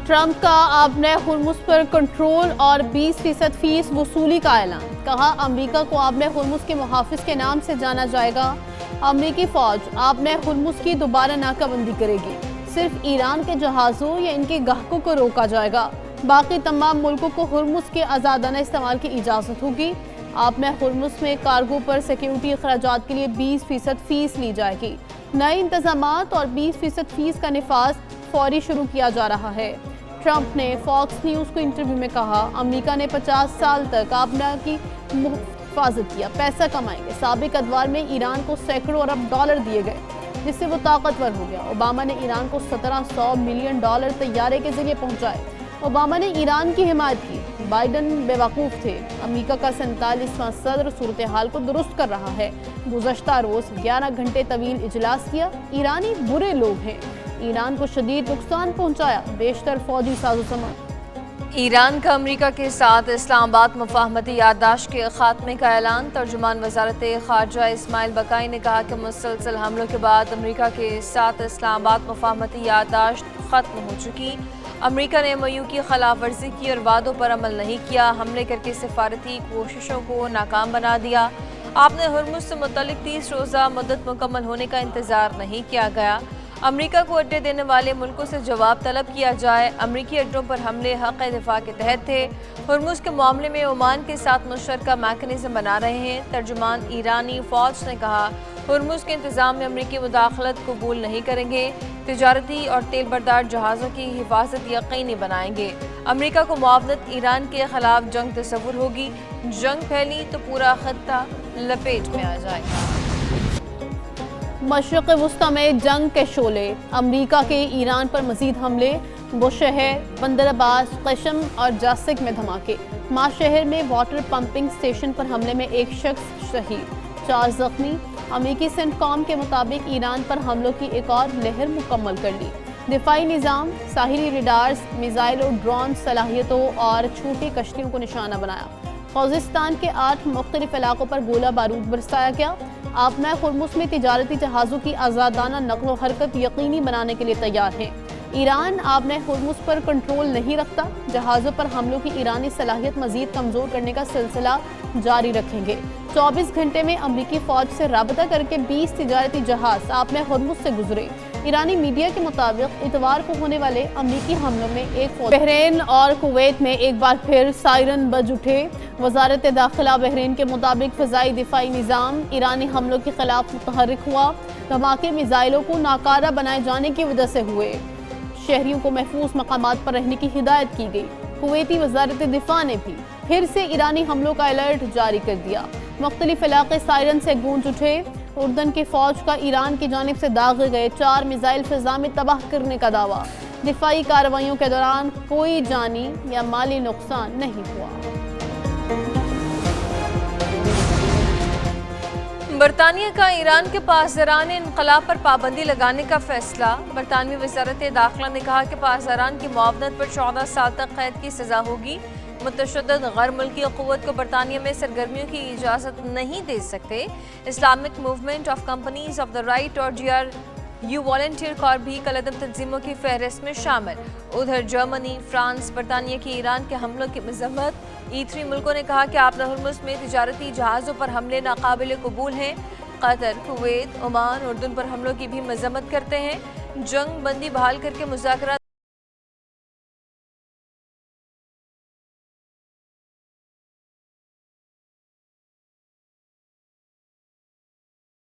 Trump کا Aab-e Hormuz پر control اور 20% face وصولی کا اعلان۔ کہا امریکہ کو آبِ ہرمز کے محافظ کے نام سے جانا جائے گا۔ امریکی فوج آبِ ہرمز کی دوبارہ ناکہ بندی کرے گی۔ صرف ایران کے جہازوں یا ان کے گاہکوں کو روکا جائے گا۔ باقی تمام ملکوں کو ہرمز کے آزادانہ استعمال کی اجازت ہوگی۔ آبِ ہرمز میں کارگو پر سیکیورٹی اخراجات کے لیے 20% فیس لی جائے گی۔ نئے انتظامات اور 20% فیس کا نفاذ فوری شروع کیا جا رہا ہے۔ ٹرمپ نے فاکس نیوز کو انٹرویو میں کہا امریکہ نے 50 سال تک آبِ کی حفاظت کیا، پیسہ کمائیں گے۔ سابق ادوار میں ایران کو سینکڑوں ارب ڈالر دیے گئے جس سے وہ طاقتور ہو گیا۔ اوباما نے ایران کو $1700 ملین طیارے کے ذریعے پہنچائے۔ اوباما نے ایران کی حمایت کی۔ بائیڈن بیوقوف تھے۔ امریکہ کا 47واں صدر صورتحال کو درست کر رہا ہے۔ گزشتہ روز 11 گھنٹے طویل اجلاس کیا۔ ایرانی برے لوگ ہیں۔ ایران کو شدید نقصان پہنچایا، بیشتر فوجی سازوسامان۔ ایران کا امریکہ کے ساتھ اسلام آباد مفاہمتی یادداشت کے خاتمے کا اعلان۔ ترجمان وزارت خارجہ اسماعیل بقائی نے کہا کہ مسلسل حملوں کے بعد امریکہ کے ساتھ اسلام آباد مفاہمتی یادداشت ختم ہو چکی۔ امریکہ نے MOU کی خلاف ورزی کی اور وعدوں پر عمل نہیں کیا، حملے کر کے سفارتی کوششوں کو ناکام بنا دیا۔ آپ نے ہرمز سے متعلق 30 روزہ مدت مکمل ہونے کا انتظار نہیں کیا گیا۔ امریکہ کو اڈے دینے والے ملکوں سے جواب طلب کیا جائے۔ امریکی اڈوں پر حملے حق دفاع کے تحت تھے۔ ہرمز کے معاملے میں عمان کے ساتھ مشترکہ میکانزم بنا رہے ہیں۔ ترجمان ایرانی فوج نے کہا ہرمز کے انتظام میں امریکی مداخلت قبول نہیں کریں گے، تجارتی اور تیل بردار جہازوں کی حفاظت یقینی بنائیں گے۔ امریکہ کو معاونت ایران کے خلاف جنگ تصور ہوگی، جنگ پھیلی تو پورا خطہ لپیٹ میں آ جائے گا۔ مشرق وسطی میں جنگ کے شعلے، امریکہ کے ایران پر مزید حملے، بوشہر، بندر عباس، قشم اور جاسک میں دھماکے۔ ماشہر میں واٹر پمپنگ سٹیشن پر حملے میں ایک شخص شہید، 4 زخمی۔ امریکی سینٹکام کے مطابق ایران پر حملوں کی ایک اور لہر مکمل کر لی۔ دفاعی نظام، ساحلی ریڈارز، میزائل اور ڈرون صلاحیتوں اور چھوٹی کشتیوں کو نشانہ بنایا۔ خوزستان کے 8 مختلف علاقوں پر گولہ بارود برسایا گیا۔ آبِ ہرمز میں تجارتی جہازوں کی آزادانہ نقل و حرکت یقینی بنانے کے لیے تیار ہیں۔ ایران آبِ ہرمز پر کنٹرول نہیں رکھتا۔ جہازوں پر حملوں کی ایرانی صلاحیت مزید کمزور کرنے کا سلسلہ جاری رکھیں گے۔ 24 گھنٹے میں امریکی فوج سے رابطہ کر کے 20 تجارتی جہاز آبِ ہرمز سے گزرے۔ ایرانی میڈیا کے مطابق اتوار کو ہونے والے امریکی حملوں میں ایک فوج بحرین اور کویت میں ایک بار پھر سائرن بج اٹھے۔ وزارت داخلہ بحرین کے مطابق فضائی دفاعی نظام ایرانی حملوں کے خلاف متحرک ہوا۔ دھماکے میزائلوں کو ناکارہ بنائے جانے کی وجہ سے ہوئے۔ شہریوں کو محفوظ مقامات پر رہنے کی ہدایت کی گئی۔ کویتی وزارت دفاع نے بھی پھر سے ایرانی حملوں کا الرٹ جاری کر دیا۔ مختلف علاقے سائرن سے گونج اٹھے۔ اردن کی فوج کا ایران کی جانب سے داغے گئے 4 میزائل فضا میں تباہ کرنے کا دعویٰ۔ دفاعی کارروائیوں کے دوران کوئی جانی یا مالی نقصان نہیں ہوا۔ برطانیہ کا ایران کے پاسداران انقلاب پر پابندی لگانے کا فیصلہ۔ برطانوی وزارت داخلہ نے کہا کہ پاسداران کی معاونت پر 14 سال تک قید کی سزا ہوگی۔ متشدد غیر ملکی قوت کو برطانیہ میں سرگرمیوں کی اجازت نہیں دے سکتے۔ Islamic movement of companies of the right اور GRU والنٹیئر کار بھی کالعدم تنظیموں کی فہرست میں شامل۔ ادھر جرمنی، فرانس، برطانیہ کی ایران کے حملوں کی مذمت۔ E3 ملکوں نے کہا کہ آبِ ہرمز میں تجارتی جہازوں پر حملے ناقابل قبول ہیں۔ قطر، کویت، عمان، اردن پر حملوں کی بھی مذمت کرتے ہیں۔ جنگ بندی بحال کر کے مذاکرات